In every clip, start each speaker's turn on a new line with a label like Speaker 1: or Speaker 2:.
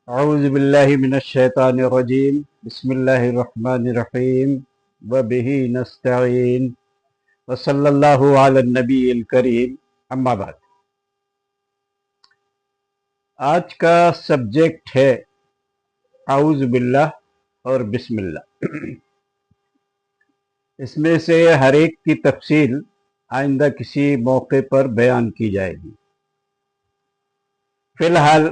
Speaker 1: أعوذ بالله من الشيطان الرجيم بسم الله الرحمن الرحيم وبه نستعين وصلى الله على النبي الكريم اما بعد آج کا سبجیکٹ ہے اعوذ باللہ اور بسم اللہ۔ اس میں سے ہر ایک کی تفصیل آئندہ کسی موقع پر بیان کی جائے گی۔ فی الحال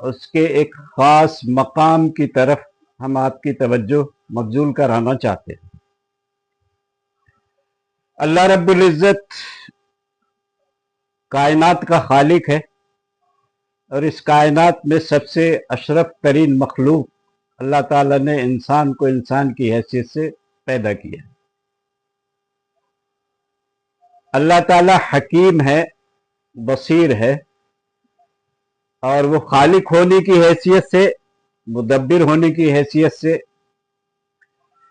Speaker 1: اس کے ایک خاص مقام کی طرف ہم آپ کی توجہ مبذول کرانا چاہتے ہیں۔ اللہ رب العزت کائنات کا خالق ہے اور اس کائنات میں سب سے اشرف ترین مخلوق اللہ تعالیٰ نے انسان کو انسان کی حیثیت سے پیدا کیا ہے۔ اللہ تعالیٰ حکیم ہے، بصیر ہے، اور وہ خالق ہونے کی حیثیت سے، مدبر ہونے کی حیثیت سے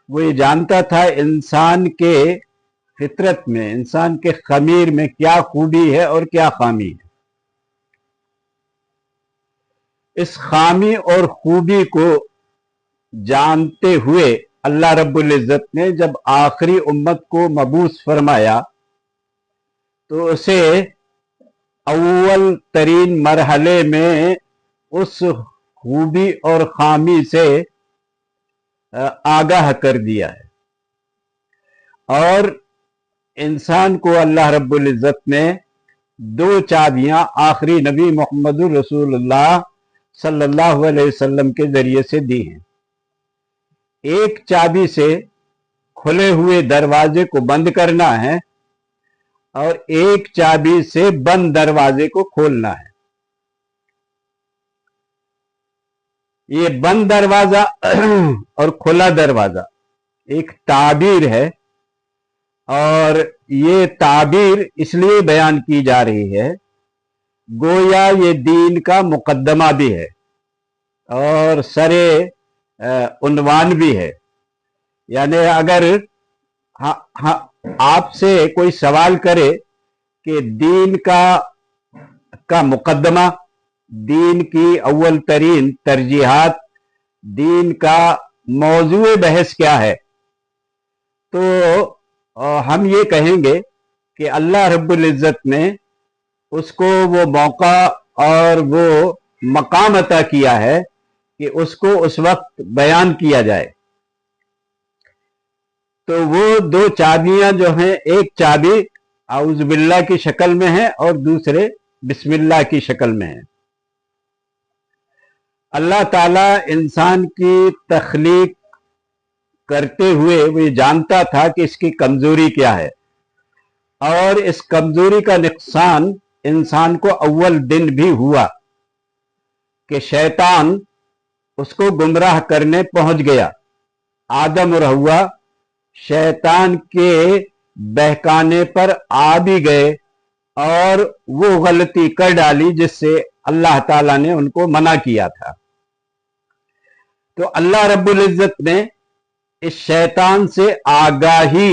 Speaker 1: وہ یہ جانتا تھا انسان کے فطرت میں، انسان کے خمیر میں کیا خوبی ہے اور کیا خامی ہے۔ اس خامی اور خوبی کو جانتے ہوئے اللہ رب العزت نے جب آخری امت کو مبعوث فرمایا تو اسے اول ترین مرحلے میں اس خوبی اور خامی سے آگاہ کر دیا ہے، اور انسان کو اللہ رب العزت نے دو چابیاں آخری نبی محمد رسول اللہ صلی اللہ علیہ وسلم کے ذریعے سے دی ہیں۔ ایک چابی سے کھلے ہوئے دروازے کو بند کرنا ہے اور ایک چابی سے بند دروازے کو کھولنا ہے۔ یہ بند دروازہ اور کھلا دروازہ ایک تعبیر ہے، اور یہ تعبیر اس لیے بیان کی جا رہی ہے گویا یہ دین کا مقدمہ بھی ہے اور سرے عنوان بھی ہے۔ یعنی اگر آپ سے کوئی سوال کرے کہ دین کا مقدمہ، دین کی اول ترین ترجیحات، دین کا موضوع بحث کیا ہے، تو ہم یہ کہیں گے کہ اللہ رب العزت نے اس کو وہ موقع اور وہ مقام عطا کیا ہے کہ اس کو اس وقت بیان کیا جائے۔ تو وہ دو چابیاں جو ہیں، ایک چابی اعوذ باللہ کی شکل میں ہے اور دوسرے بسم اللہ کی شکل میں ہے۔ اللہ تعالیٰ انسان کی تخلیق کرتے ہوئے وہ یہ جانتا تھا کہ اس کی کمزوری کیا ہے، اور اس کمزوری کا نقصان انسان کو اول دن بھی ہوا کہ شیطان اس کو گمراہ کرنے پہنچ گیا۔ آدم اور حوا شیطان کے بہکانے پر آ بھی گئے اور وہ غلطی کر ڈالی جس سے اللہ تعالیٰ نے ان کو منع کیا تھا۔ تو اللہ رب العزت نے اس شیطان سے آگاہی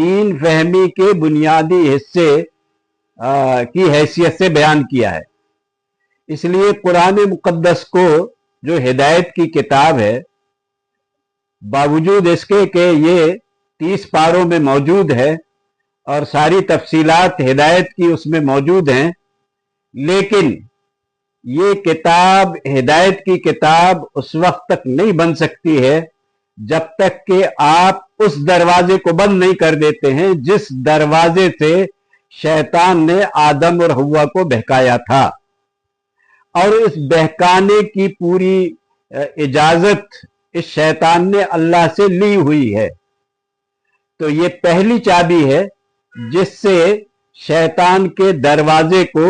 Speaker 1: دین فہمی کے بنیادی حصے کی حیثیت سے بیان کیا ہے۔ اس لیے قرآن مقدس کو جو ہدایت کی کتاب ہے، باوجود اس کے کہ یہ 30 پاروں میں موجود ہے اور ساری تفصیلات ہدایت کی اس میں موجود ہیں، لیکن یہ کتاب، ہدایت کی کتاب، اس وقت تک نہیں بن سکتی ہے جب تک کہ آپ اس دروازے کو بند نہیں کر دیتے ہیں جس دروازے سے شیطان نے آدم اور حوا کو بہکایا تھا، اور اس بہکانے کی پوری اجازت اس شیطان نے اللہ سے لی ہوئی ہے۔ تو یہ پہلی چابی ہے جس سے شیطان کے دروازے کو،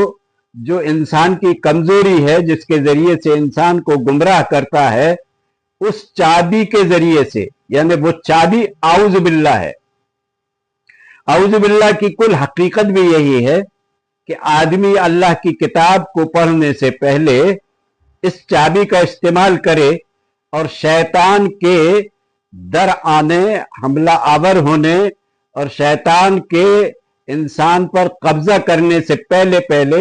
Speaker 1: جو انسان کی کمزوری ہے، جس کے ذریعے سے انسان کو گمراہ کرتا ہے، اس چابی کے ذریعے سے، یعنی وہ چابی اعوذ باللہ ہے۔ اعوذ باللہ کی کل حقیقت بھی یہی ہے کہ آدمی اللہ کی کتاب کو پڑھنے سے پہلے اس چابی کا استعمال کرے اور شیطان کے در آنے، حملہ آور ہونے اور شیطان کے انسان پر قبضہ کرنے سے پہلے